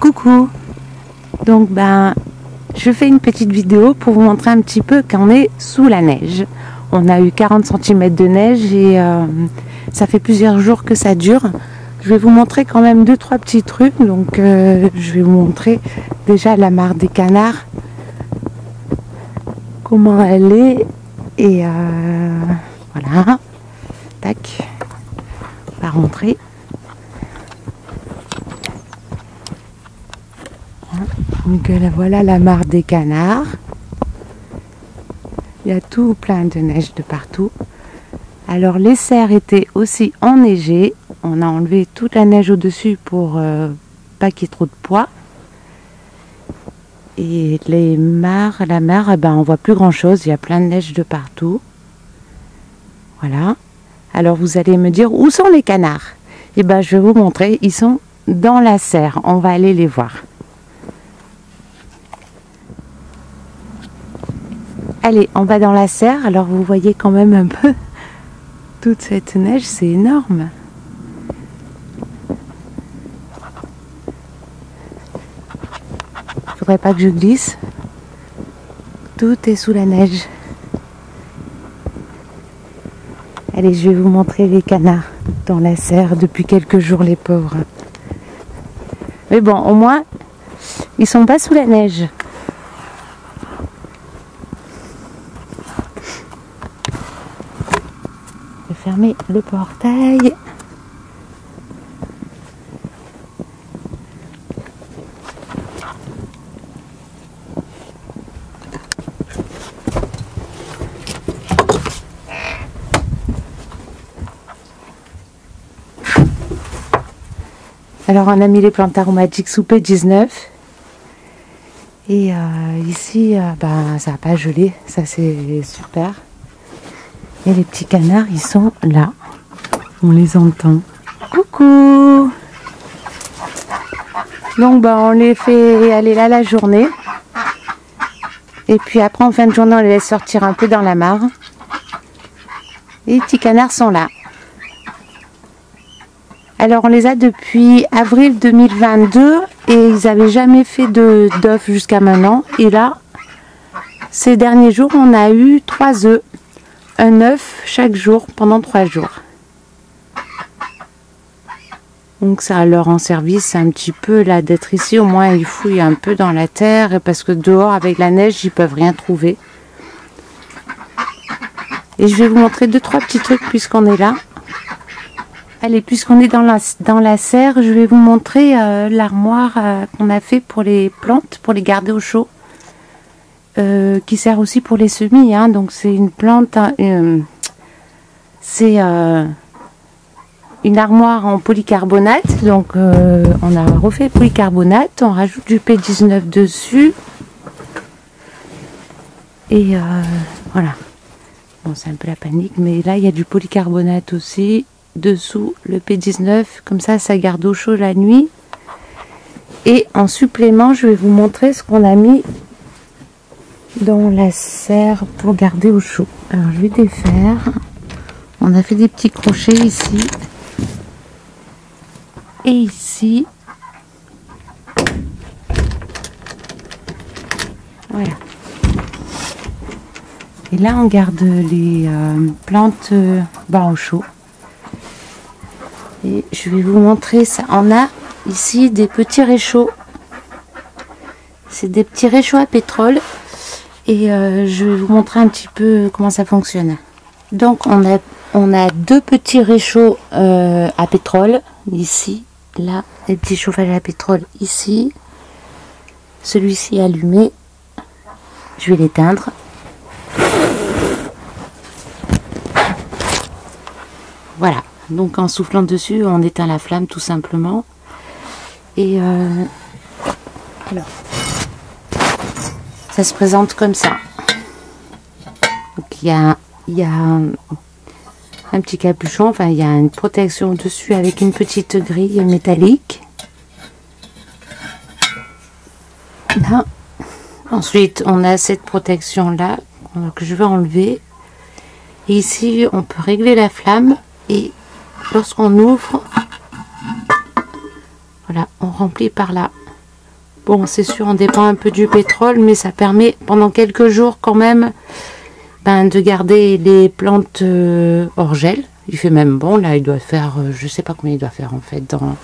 Coucou. Donc je fais une petite vidéo pour vous montrer un petit peu qu'on est sous la neige. On a eu 40 cm de neige et ça fait plusieurs jours que ça dure. Je vais vous montrer quand même 2-3 petits trucs. Donc je vais vous montrer déjà la mare des canards, comment elle est, et voilà. Tac, on va rentrer. Donc voilà la mare des canards. Il y a tout plein de neige de partout. Alors les serres étaient aussi enneigées. On a enlevé toute la neige au-dessus pour pas qu'il y ait trop de poids. Et les mares, la mer, on voit plus grand chose. Il y a plein de neige de partout. Voilà. Alors vous allez me dire, où sont les canards? Et je vais vous montrer. Ils sont dans la serre. On va aller les voir. Allez, on va dans la serre. Alors vous voyez quand même un peu toute cette neige, c'est énorme. Faudrait pas que je glisse. Tout est sous la neige. Allez, je vais vous montrer les canards dans la serre depuis quelques jours, les pauvres. Mais bon, au moins, ils sont pas sous la neige. Je vais fermer le portail. Alors on a mis les plantes aromatiques sous P19 et ici ça n'a pas gelé, ça c'est super. Et les petits canards ils sont là, on les entend. Coucou. Donc on les fait aller là la journée et puis après en fin de journée on les laisse sortir un peu dans la mare. Et les petits canards sont là. Alors on les a depuis avril 2022 et ils n'avaient jamais fait d'œufs jusqu'à maintenant. Et là, ces derniers jours, on a eu 3 œufs. Un œuf chaque jour pendant 3 jours. Donc ça leur rend service un petit peu là d'être ici. Au moins ils fouillent un peu dans la terre parce que dehors avec la neige, ils peuvent rien trouver. Et je vais vous montrer 2-3 petits trucs puisqu'on est là. Allez, puisqu'on est dans la serre, je vais vous montrer l'armoire qu'on a fait pour les plantes, pour les garder au chaud, qui sert aussi pour les semis. Hein, donc c'est une plante, c'est une armoire en polycarbonate. Donc on a refait le polycarbonate, on rajoute du P19 dessus. Et voilà. Bon, c'est un peu la panique, mais là il y a du polycarbonate aussi. Dessous le P19, comme ça garde au chaud la nuit. Et en supplément, je vais vous montrer ce qu'on a mis dans la serre pour garder au chaud. Alors je vais défaire. On a fait des petits crochets ici et ici. Voilà. Et là on garde les plantes au chaud. Et je vais vous montrer ça. On a ici des petits réchauds. C'est des petits réchauds à pétrole. Et je vais vous montrer un petit peu comment ça fonctionne. Donc on a 2 petits réchauds à pétrole. Ici, là, les petits chauffages à pétrole ici. Celui-ci allumé. Je vais l'éteindre. Voilà. Donc en soufflant dessus, on éteint la flamme tout simplement. Et alors, ça se présente comme ça. Donc il y a un petit capuchon, enfin il y a une protection dessus avec une petite grille métallique. Là. Ensuite, on a cette protection là que je vais enlever. Et ici, on peut régler la flamme et lorsqu'on ouvre, voilà, on remplit par là. Bon, c'est sûr, on dépend un peu du pétrole, mais ça permet pendant quelques jours quand même de garder les plantes hors gel. Il fait même bon, là il doit faire, je sais pas combien il doit faire en fait dans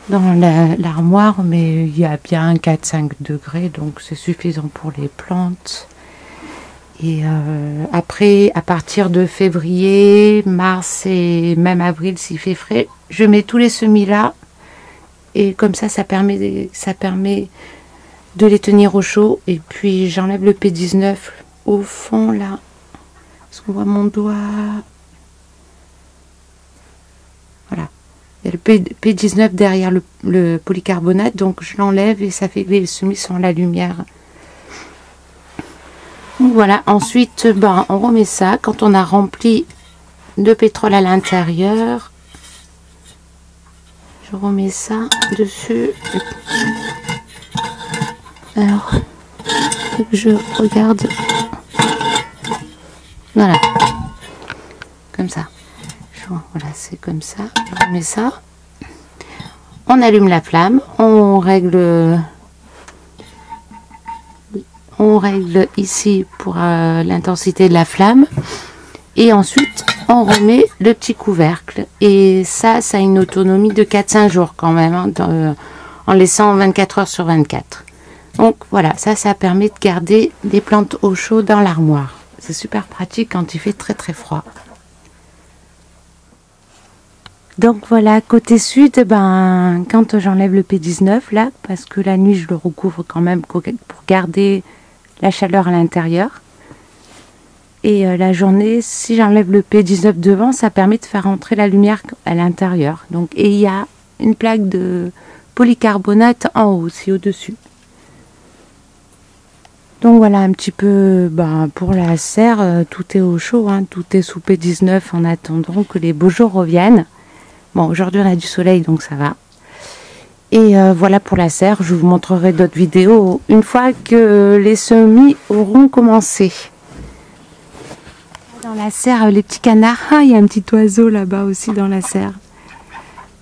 l'armoire, mais il y a bien 4-5 degrés, donc c'est suffisant pour les plantes. Et après, à partir de février, mars et même avril, s'il fait frais, je mets tous les semis là. Et comme ça permet de les tenir au chaud. Et puis j'enlève le P19 au fond là. Est-ce qu'on voit mon doigt? Voilà. Il y a le P19 derrière le polycarbonate. Donc je l'enlève et ça fait que les semis sont à la lumière. Donc voilà. Ensuite, on remet ça. Quand on a rempli de pétrole à l'intérieur, je remets ça dessus. Alors, je regarde. Voilà. Comme ça. Voilà, c'est comme ça. Je remets ça. On allume la flamme. On règle ici pour l'intensité de la flamme. Et ensuite, on remet le petit couvercle. Et ça a une autonomie de 4-5 jours quand même, hein, en laissant 24 heures sur 24. Donc voilà, ça permet de garder les plantes au chaud dans l'armoire. C'est super pratique quand il fait très très froid. Donc voilà, côté sud, quand j'enlève le P19 là, parce que la nuit je le recouvre quand même pour garder la chaleur à l'intérieur. Et la journée, si j'enlève le P19 devant, ça permet de faire entrer la lumière à l'intérieur. Donc, et il y a une plaque de polycarbonate en haut, aussi au-dessus. Donc voilà un petit peu pour la serre, tout est au chaud, hein, tout est sous P19 en attendant que les beaux jours reviennent. Bon, aujourd'hui on a du soleil donc ça va. Et voilà pour la serre, je vous montrerai d'autres vidéos une fois que les semis auront commencé. Dans la serre, les petits canards, il y a un petit oiseau là-bas aussi dans la serre.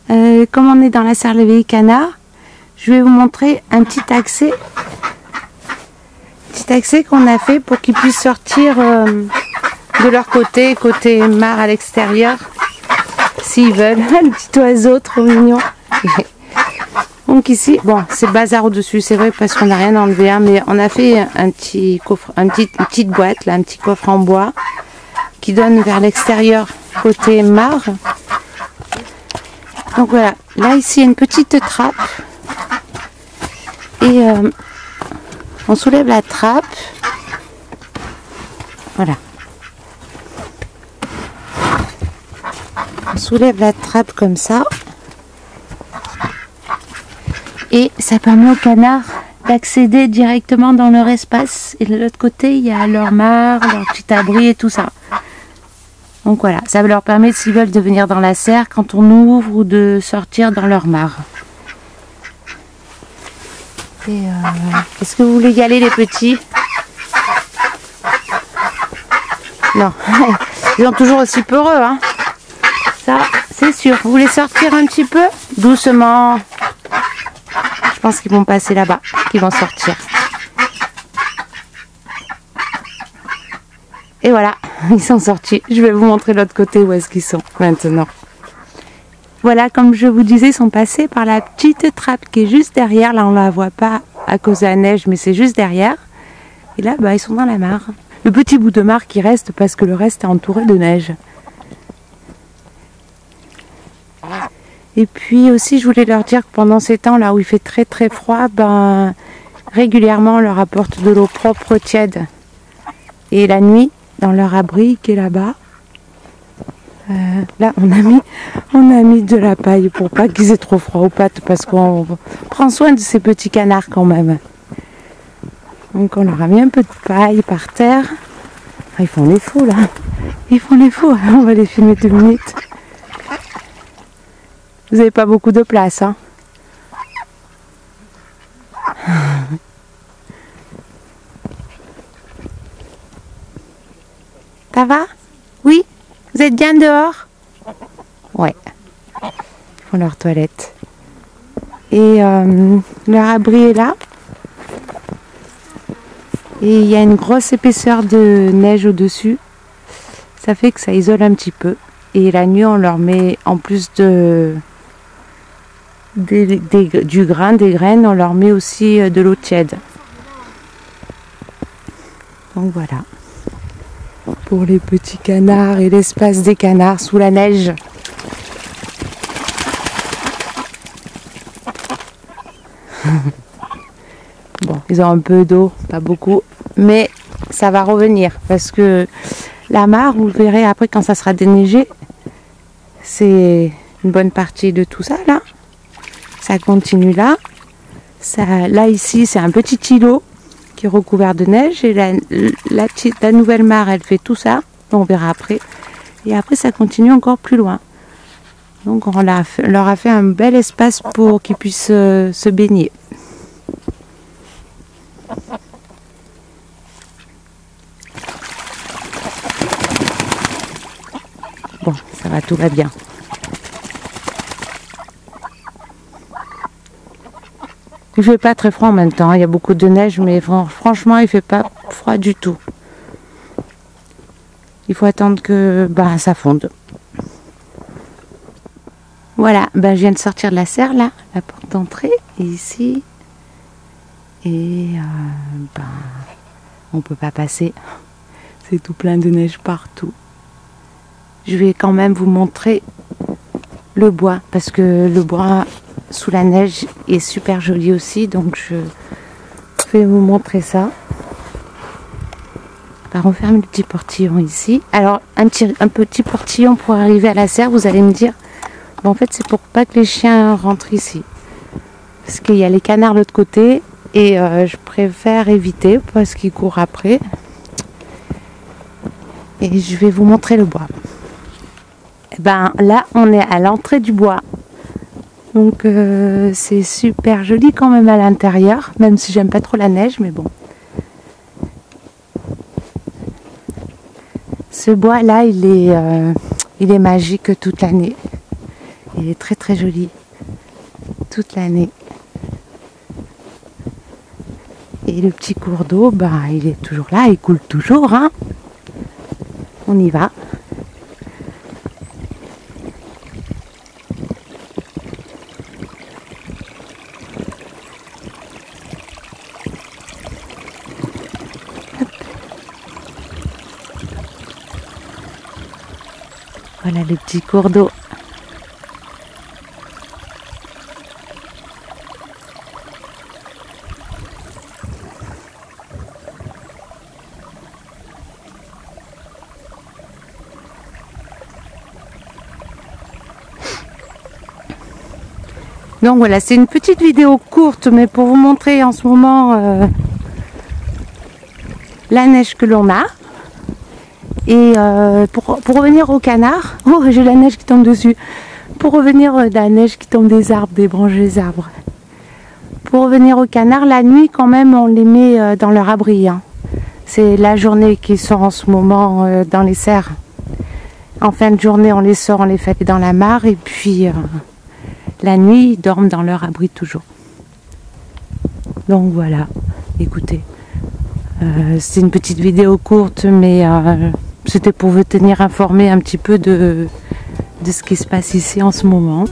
Comme on est dans la serre les canards, je vais vous montrer un petit accès qu'on a fait pour qu'ils puissent sortir de leur côté mare à l'extérieur, s'ils veulent. Le petit oiseau, trop mignon. Donc ici, bon, c'est bazar au-dessus, c'est vrai parce qu'on n'a rien enlevé, hein, mais on a fait un petit coffre, une petite boîte, là, un petit coffre en bois qui donne vers l'extérieur côté mare. Donc voilà, là ici il y a une petite trappe et on soulève la trappe, voilà, on soulève la trappe comme ça et ça permet aux canards d'accéder directement dans leur espace et de l'autre côté il y a leur mare, leur petit abri et tout ça. Donc voilà, ça leur permet s'ils veulent de venir dans la serre quand on ouvre ou de sortir dans leur mare. Et est-ce que vous voulez y aller les petits? Non, ils sont toujours aussi peureux, hein. Ça, c'est sûr. Vous voulez sortir un petit peu? Doucement. Je pense qu'ils vont passer là-bas, qu'ils vont sortir. Et voilà, ils sont sortis. Je vais vous montrer l'autre côté où est-ce qu'ils sont maintenant. Voilà, comme je vous disais, ils sont passés par la petite trappe qui est juste derrière. Là, on ne la voit pas à cause de la neige, mais c'est juste derrière. Et là, ils sont dans la mare. Le petit bout de mare qui reste parce que le reste est entouré de neige. Et puis aussi, je voulais leur dire que pendant ces temps-là où il fait très très froid, régulièrement, on leur apporte de l'eau propre, tiède. Et la nuit, dans leur abri qui est là-bas, là on a mis de la paille pour pas qu'ils aient trop froid aux pattes parce qu'on prend soin de ces petits canards quand même. Donc on leur a mis un peu de paille par terre. Ah, ils font les fous là, ils font les fous. On va les filmer 2 minutes. Vous n'avez pas beaucoup de place, hein. Ça va? Oui? Vous êtes bien dehors? Ouais. Ils font leur toilette. Et leur abri est là. Et il y a une grosse épaisseur de neige au-dessus. Ça fait que ça isole un petit peu. Et la nuit, on leur met, en plus du grain, des graines, on leur met aussi de l'eau tiède. Donc voilà. Pour les petits canards et l'espace des canards sous la neige. Bon, ils ont un peu d'eau, pas beaucoup, mais ça va revenir parce que la mare, vous le verrez après quand ça sera déneigé, c'est une bonne partie de tout ça là. Ça continue là. Là ici, c'est un petit îlot qui est recouvert de neige et la nouvelle mare, elle fait tout ça. On verra après. Et après, ça continue encore plus loin. Donc, on leur a fait un bel espace pour qu'ils puissent se baigner. Bon, ça va, tout va bien. Il fait pas très froid en même temps, il y a beaucoup de neige, mais franchement, il fait pas froid du tout. Il faut attendre que ça fonde. Voilà, je viens de sortir de la serre là, la porte d'entrée, et ici, et on peut pas passer. C'est tout plein de neige partout. Je vais quand même vous montrer le bois, parce que le bois sous la neige est super joli aussi, donc je vais vous montrer ça. On va refermer le petit portillon ici. Alors un petit portillon pour arriver à la serre, vous allez me dire, en fait c'est pour pas que les chiens rentrent ici, parce qu'il y a les canards de l'autre côté et je préfère éviter parce qu'ils courent après. Et je vais vous montrer le bois. Là on est à l'entrée du bois, donc c'est super joli quand même à l'intérieur, même si j'aime pas trop la neige, mais bon. Ce bois là il est magique toute l'année. Il est très très joli toute l'année. Et le petit cours d'eau, il est toujours là, il coule toujours, hein. On y va. Voilà le petit cours d'eau. Donc voilà, c'est une petite vidéo courte, mais pour vous montrer en ce moment la neige que l'on a. Et pour revenir au canard, oh j'ai la neige qui tombe dessus. Pour revenir de la neige qui tombe des arbres, des branches des arbres. Pour revenir au canard, la nuit quand même on les met dans leur abri. Hein. C'est la journée qu'ils sont en ce moment dans les serres. En fin de journée on les sort, on les fait dans la mare et puis la nuit ils dorment dans leur abri toujours. Donc voilà, écoutez, c'est une petite vidéo courte mais c'était pour vous tenir informé un petit peu de ce qui se passe ici en ce moment.